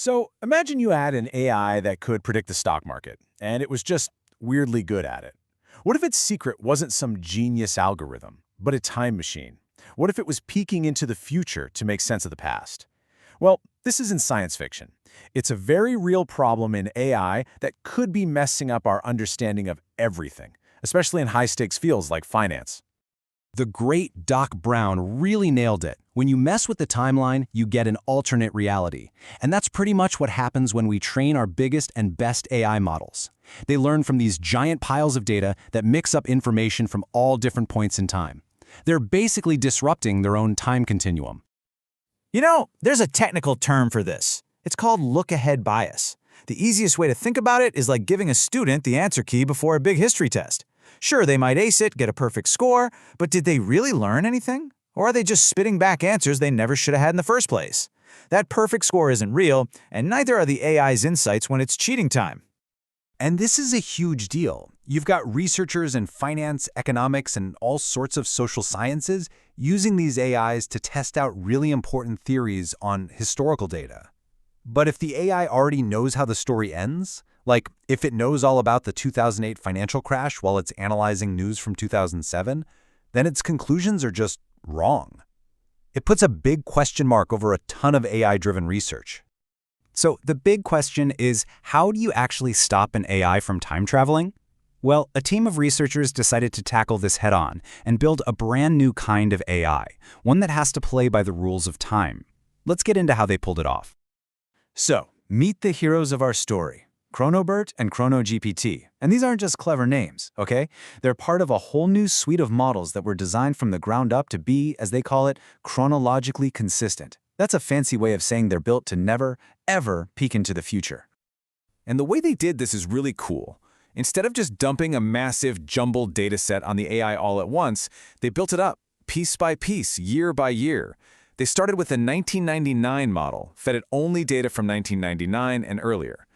So imagine you had an AI that could predict the stock market, and it was just weirdly good at it. What if its secret wasn't some genius algorithm, but a time machine? What if it was peeking into the future to make sense of the past? Well, this isn't science fiction. It's a very real problem in AI that could be messing up our understanding of everything, especially in high-stakes fields like finance. The great Doc Brown really nailed it. When you mess with the timeline, you get an alternate reality. And that's pretty much what happens when we train our biggest and best AI models. They learn from these giant piles of data that mix up information from all different points in time. They're basically disrupting their own time continuum. There's a technical term for this. It's called look-ahead bias. The easiest way to think about it is like giving a student the answer key before a big history test. Sure, they might ace it, get a perfect score, but did they really learn anything? Or are they just spitting back answers they never should have had in the first place? That perfect score isn't real, and neither are the AI's insights when it's cheating time. And this is a huge deal. You've got researchers in finance, economics, and all sorts of social sciences using these AIs to test out really important theories on historical data. But if the AI already knows how the story ends, like if it knows all about the 2008 financial crash while it's analyzing news from 2007, then its conclusions are just wrong. It puts a big question mark over a ton of AI-driven research. So the big question is, how do you actually stop an AI from time traveling? Well, a team of researchers decided to tackle this head-on and build a brand new kind of AI, one that has to play by the rules of time. Let's get into how they pulled it off. So, meet the heroes of our story, ChronoBERT and ChronoGPT. And these aren't just clever names, okay? They're part of a whole new suite of models that were designed from the ground up to be, as they call it, chronologically consistent. That's a fancy way of saying they're built to never, ever peek into the future. And the way they did this is really cool. Instead of just dumping a massive jumbled data set on the AI all at once, they built it up, piece by piece, year by year. They started with a 1999 model, fed it only data from 1999 and earlier.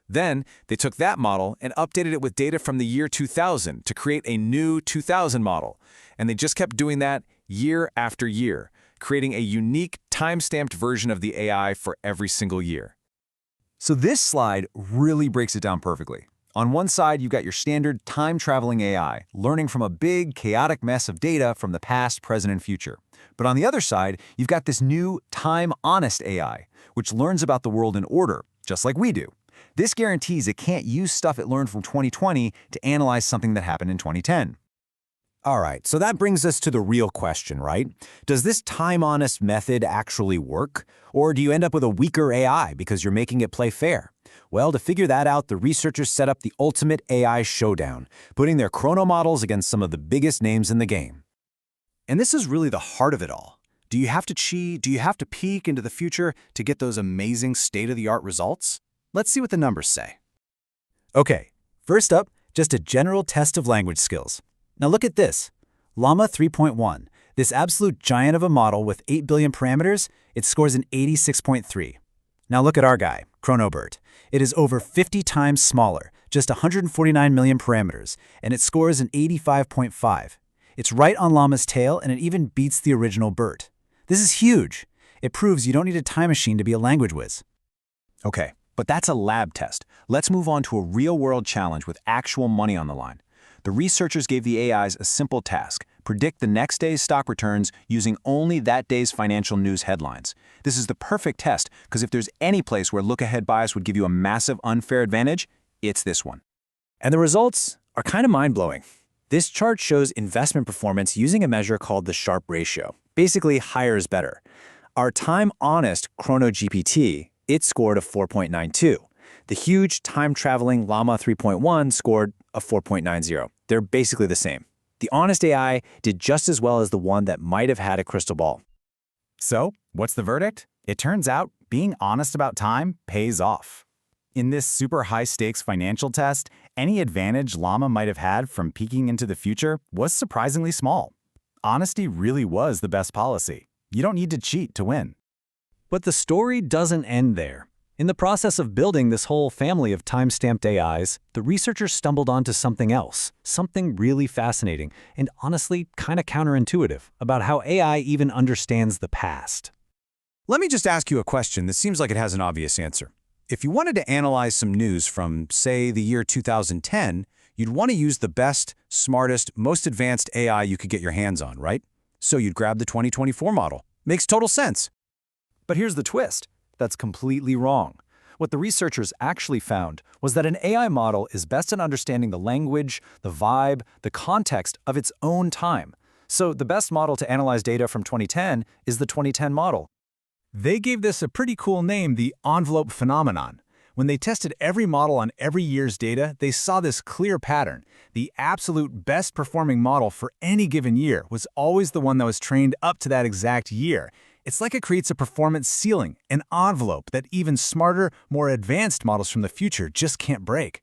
Then, they took that model and updated it with data from the year 2000 to create a new 2000 model. And they just kept doing that year after year, creating a unique time-stamped version of the AI for every single year. So this slide really breaks it down perfectly. On one side, you've got your standard time-traveling AI, learning from a big, chaotic mess of data from the past, present, and future. But on the other side, you've got this new time-honest AI, which learns about the world in order, just like we do. This guarantees it can't use stuff it learned from 2020 to analyze something that happened in 2010. All right, so that brings us to the real question, right? Does this time-honest method actually work? Or do you end up with a weaker AI because you're making it play fair? Well, to figure that out, the researchers set up the ultimate AI showdown, putting their chrono models against some of the biggest names in the game. And this is really the heart of it all. Do you have to cheat? Do you have to peek into the future to get those amazing state-of-the-art results? Let's see what the numbers say. Okay, first up, just a general test of language skills. Now look at this. Llama 3.1, this absolute giant of a model with 8 billion parameters, it scores an 86.3. Now look at our guy, ChronoBERT. It is over 50 times smaller, just 149 million parameters, and it scores an 85.5. It's right on Llama's tail, and it even beats the original BERT. This is huge. It proves you don't need a time machine to be a language whiz. Okay, but that's a lab test. Let's move on to a real-world challenge with actual money on the line. The researchers gave the AIs a simple task: predict the next day's stock returns using only that day's financial news headlines. This is the perfect test, because if there's any place where look-ahead bias would give you a massive unfair advantage, it's this one. And the results are kind of mind-blowing. This chart shows investment performance using a measure called the Sharpe ratio. Basically, higher is better. Our time-honest ChronoGPT, it scored a 4.92. The huge time-traveling Llama 3.1 scored a 4.90. They're basically the same. The honest AI did just as well as the one that might have had a crystal ball. So, what's the verdict? It turns out being honest about time pays off. In this super high-stakes financial test, any advantage Llama might have had from peeking into the future was surprisingly small. Honesty really was the best policy. You don't need to cheat to win. But the story doesn't end there. In the process of building this whole family of time-stamped AIs, the researchers stumbled onto something else, something really fascinating and honestly kind of counterintuitive about how AI even understands the past. Let me just ask you a question that seems like it has an obvious answer. If you wanted to analyze some news from, say, the year 2010, you'd want to use the best, smartest, most advanced AI you could get your hands on, right? So you'd grab the 2024 model. Makes total sense. But here's the twist. That's completely wrong. What the researchers actually found was that an AI model is best at understanding the language, the vibe, the context of its own time. So the best model to analyze data from 2010 is the 2010 model. They gave this a pretty cool name, the envelope phenomenon. When they tested every model on every year's data, they saw this clear pattern. The absolute best performing model for any given year was always the one that was trained up to that exact year. It's like it creates a performance ceiling, an envelope that even smarter, more advanced models from the future just can't break.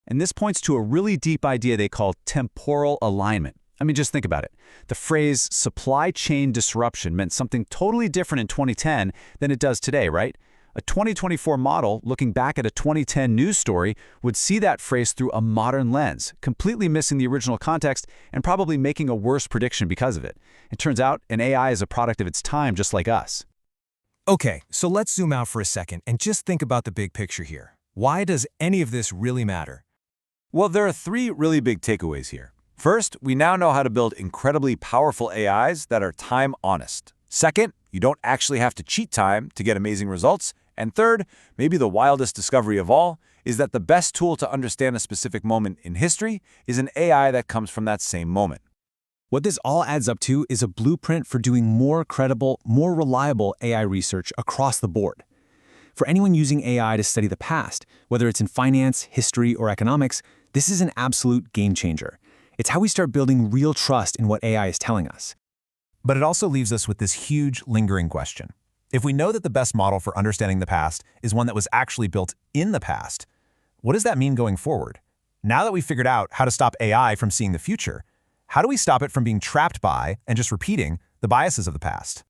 And this points to a really deep idea they call temporal alignment. I mean, just think about it. The phrase supply chain disruption meant something totally different in 2010 than it does today, right? A 2024 model looking back at a 2010 news story would see that phrase through a modern lens, completely missing the original context and probably making a worse prediction because of it. It turns out an AI is a product of its time just like us. Okay, so let's zoom out for a second and just think about the big picture here. Why does any of this really matter? Well, there are three really big takeaways here. First, we now know how to build incredibly powerful AIs that are time-honest. Second, you don't actually have to cheat time to get amazing results. And third, maybe the wildest discovery of all, is that the best tool to understand a specific moment in history is an AI that comes from that same moment. What this all adds up to is a blueprint for doing more credible, more reliable AI research across the board. For anyone using AI to study the past, whether it's in finance, history, or economics, this is an absolute game changer. It's how we start building real trust in what AI is telling us. But it also leaves us with this huge, lingering question. If we know that the best model for understanding the past is one that was actually built in the past, what does that mean going forward? Now that we've figured out how to stop AI from seeing the future, how do we stop it from being trapped by and just repeating the biases of the past?